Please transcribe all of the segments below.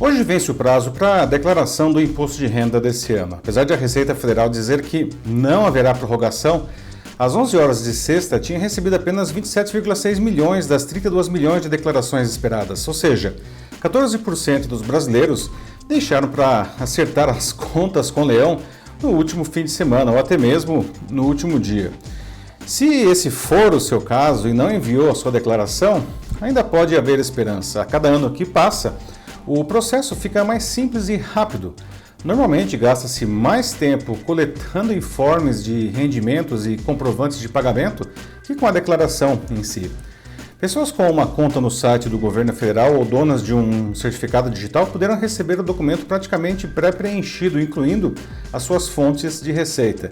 Hoje vence o prazo para a declaração do imposto de renda desse ano. Apesar de a Receita Federal dizer que não haverá prorrogação, às 11 horas de sexta tinha recebido apenas 27,6 milhões das 32 milhões de declarações esperadas, ou seja, 14% dos brasileiros deixaram para acertar as contas com o leão no último fim de semana ou até mesmo no último dia. Se esse for o seu caso e não enviou a sua declaração, ainda pode haver esperança. A cada ano que passa, o processo fica mais simples e rápido. Normalmente gasta-se mais tempo coletando informes de rendimentos e comprovantes de pagamento que com a declaração em si. Pessoas com uma conta no site do governo federal ou donas de um certificado digital poderão receber o documento praticamente pré-preenchido, incluindo as suas fontes de receita.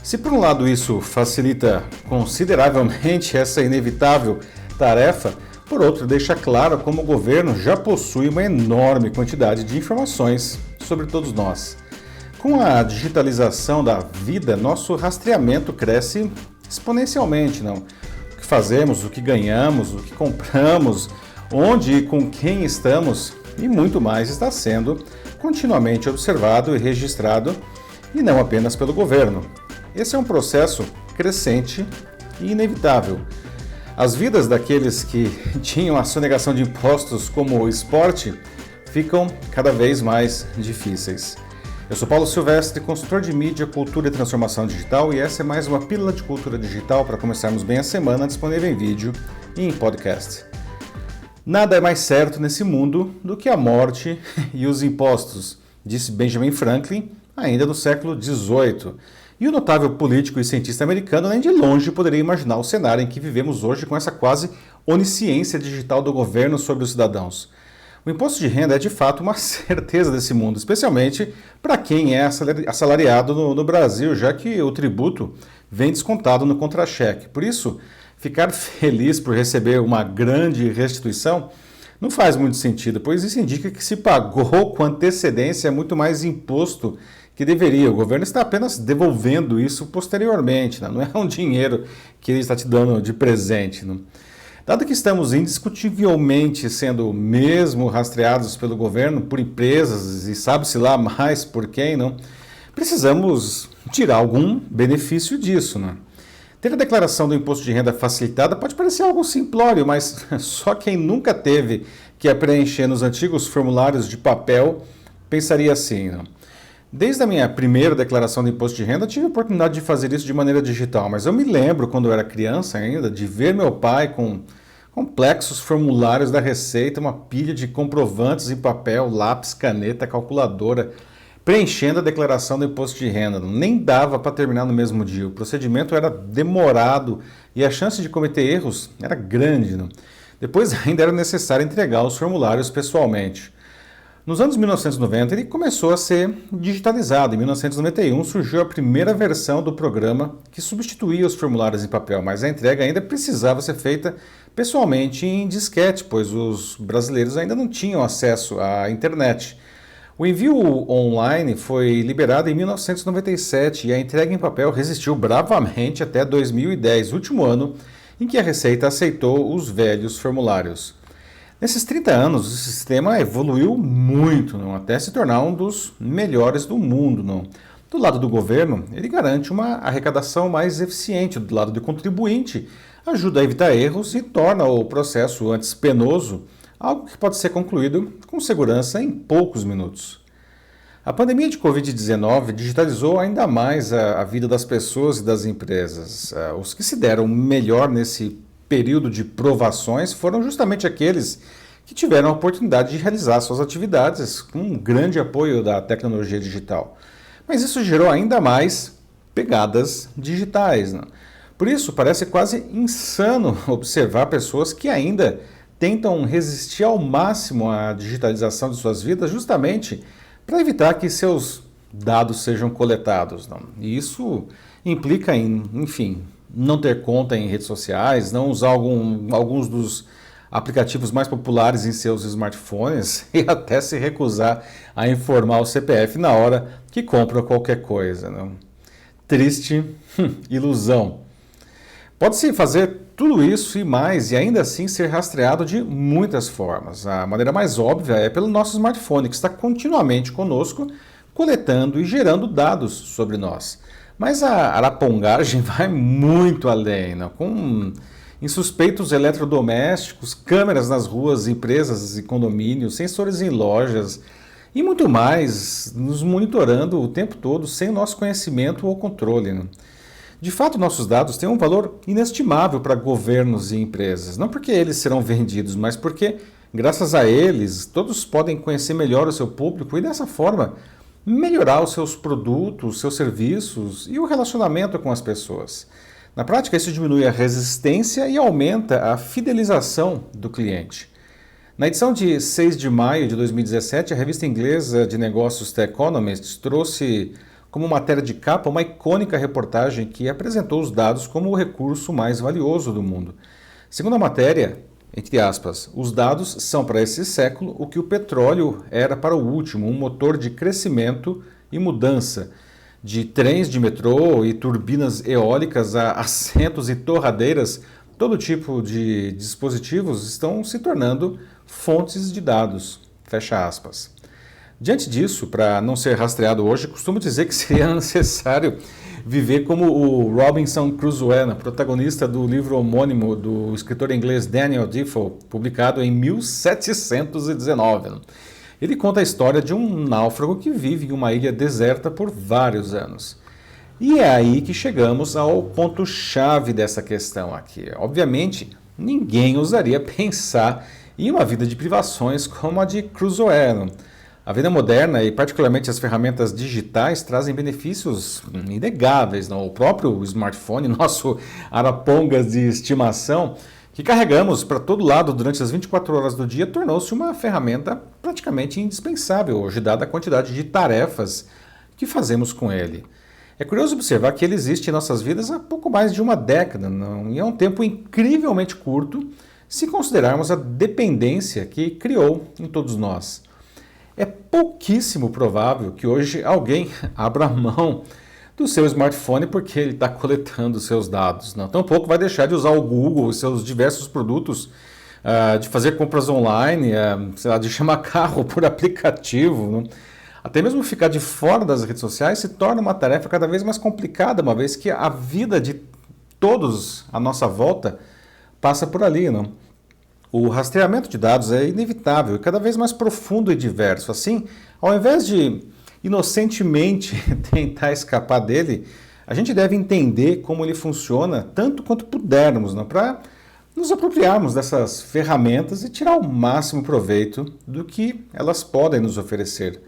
Se por um lado isso facilita consideravelmente essa inevitável tarefa, por outro deixa claro como o governo já possui uma enorme quantidade de informações sobre todos nós. Com a digitalização da vida, nosso rastreamento cresce exponencialmente, não? O que fazemos, o que ganhamos, o que compramos, onde e com quem estamos e muito mais está sendo continuamente observado e registrado, e não apenas pelo governo. Esse é um processo crescente e inevitável. As vidas daqueles que tinham a sonegação de impostos como esporte ficam cada vez mais difíceis. Eu sou Paulo Silvestre, consultor de mídia, cultura e transformação digital, e essa é mais uma pílula de cultura digital para começarmos bem a semana, disponível em vídeo e em podcast. Nada é mais certo nesse mundo do que a morte e os impostos, disse Benjamin Franklin ainda no século XVIII. E o notável político e cientista americano nem de longe poderia imaginar o cenário em que vivemos hoje com essa quase onisciência digital do governo sobre os cidadãos. O imposto de renda é de fato uma certeza desse mundo, especialmente para quem é assalariado no Brasil, já que o tributo vem descontado no contra-cheque. Por isso, ficar feliz por receber uma grande restituição não faz muito sentido, pois isso indica que se pagou com antecedência muito mais imposto que deveria. O governo está apenas devolvendo isso posteriormente, não é um dinheiro que ele está te dando de presente. Não? Dado que estamos indiscutivelmente sendo mesmo rastreados pelo governo, por empresas e sabe-se lá mais por quem, não, precisamos tirar algum benefício disso. Não? Ter a declaração do imposto de renda facilitada pode parecer algo simplório, mas só quem nunca teve que preencher nos antigos formulários de papel pensaria assim. Não? Desde a minha primeira declaração de imposto de renda, tive a oportunidade de fazer isso de maneira digital, mas eu me lembro, quando eu era criança ainda, de ver meu pai com complexos formulários da Receita, uma pilha de comprovantes em papel, lápis, caneta, calculadora, preenchendo a declaração do imposto de renda. Nem dava para terminar no mesmo dia. O procedimento era demorado e a chance de cometer erros era grande. Não? Depois ainda era necessário entregar os formulários pessoalmente. Nos anos 1990, ele começou a ser digitalizado. Em 1991, surgiu a primeira versão do programa que substituía os formulários em papel, mas a entrega ainda precisava ser feita pessoalmente em disquete, pois os brasileiros ainda não tinham acesso à internet. O envio online foi liberado em 1997 e a entrega em papel resistiu bravamente até 2010, último ano em que a Receita aceitou os velhos formulários. Nesses 30 anos, o sistema evoluiu muito, não? Até se tornar um dos melhores do mundo. Não? Do lado do governo, ele garante uma arrecadação mais eficiente. Do lado do contribuinte, ajuda a evitar erros e torna o processo antes penoso, algo que pode ser concluído com segurança em poucos minutos. A pandemia de Covid-19 digitalizou ainda mais a vida das pessoas e das empresas. Os que se deram melhor nesse período de provações foram justamente aqueles que tiveram a oportunidade de realizar suas atividades com um grande apoio da tecnologia digital. Mas isso gerou ainda mais pegadas digitais. Né? Por isso, parece quase insano observar pessoas que ainda tentam resistir ao máximo à digitalização de suas vidas justamente para evitar que seus dados sejam coletados. Não? E isso implica em, enfim, não ter conta em redes sociais, não usar alguns dos aplicativos mais populares em seus smartphones e até se recusar a informar o CPF na hora que compra qualquer coisa. Não? Triste ilusão. Pode-se fazer tudo isso e mais e ainda assim ser rastreado de muitas formas. A maneira mais óbvia é pelo nosso smartphone, que está continuamente conosco, coletando e gerando dados sobre nós. Mas a arapongagem vai muito além, né? Com insuspeitos eletrodomésticos, câmeras nas ruas, empresas e condomínios, sensores em lojas e muito mais, nos monitorando o tempo todo sem o nosso conhecimento ou controle, né? De fato, nossos dados têm um valor inestimável para governos e empresas. Não porque eles serão vendidos, mas porque, graças a eles, todos podem conhecer melhor o seu público e, dessa forma, melhorar os seus produtos, os seus serviços e o relacionamento com as pessoas. Na prática, isso diminui a resistência e aumenta a fidelização do cliente. Na edição de 6 de maio de 2017, a revista inglesa de negócios The Economist trouxe como matéria de capa uma icônica reportagem que apresentou os dados como o recurso mais valioso do mundo. Segundo a matéria, entre aspas, os dados são para esse século o que o petróleo era para o último, um motor de crescimento e mudança. De trens de metrô e turbinas eólicas a assentos e torradeiras, todo tipo de dispositivos estão se tornando fontes de dados. Fecha aspas. Diante disso, para não ser rastreado hoje, costumo dizer que seria necessário viver como o Robinson Crusoe, protagonista do livro homônimo do escritor inglês Daniel Defoe, publicado em 1719. Ele conta a história de um náufrago que vive em uma ilha deserta por vários anos. E é aí que chegamos ao ponto-chave dessa questão aqui. Obviamente, ninguém ousaria pensar em uma vida de privações como a de Crusoe. A vida moderna e particularmente as ferramentas digitais trazem benefícios inegáveis. O próprio smartphone, nosso arapongas de estimação, que carregamos para todo lado durante as 24 horas do dia, tornou-se uma ferramenta praticamente indispensável hoje, dada a quantidade de tarefas que fazemos com ele. É curioso observar que ele existe em nossas vidas há pouco mais de uma década, e é um tempo incrivelmente curto se considerarmos a dependência que criou em todos nós. É pouquíssimo provável que hoje alguém abra mão do seu smartphone porque ele está coletando seus dados. Tampouco vai deixar de usar o Google e seus diversos produtos, de fazer compras online, de chamar carro por aplicativo. Até mesmo ficar de fora das redes sociais se torna uma tarefa cada vez mais complicada, uma vez que a vida de todos à nossa volta passa por ali. O rastreamento de dados é inevitável e cada vez mais profundo e diverso. Assim, ao invés de inocentemente tentar escapar dele, a gente deve entender como ele funciona tanto quanto pudermos, para nos apropriarmos dessas ferramentas e tirar o máximo proveito do que elas podem nos oferecer.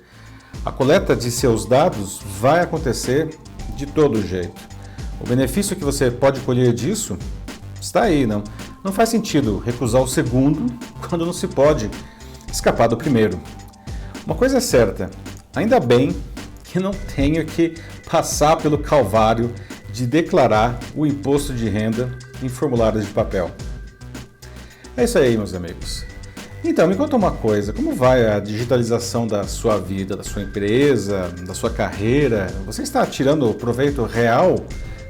A coleta de seus dados vai acontecer de todo jeito. O benefício que você pode colher disso está aí, Não faz sentido recusar o segundo quando não se pode escapar do primeiro. Uma coisa é certa, ainda bem que não tenho que passar pelo calvário de declarar o imposto de renda em formulários de papel. É isso aí, meus amigos. Então, me conta uma coisa, como vai a digitalização da sua vida, da sua empresa, da sua carreira? Você está tirando proveito real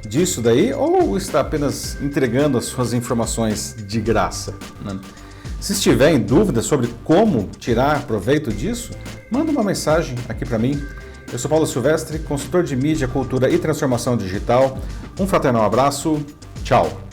disso daí ou está apenas entregando as suas informações de graça? Se estiver em dúvida sobre como tirar proveito disso, manda uma mensagem aqui para mim. Eu sou Paulo Silvestre, consultor de mídia, cultura e transformação digital. Um fraternal abraço. Tchau!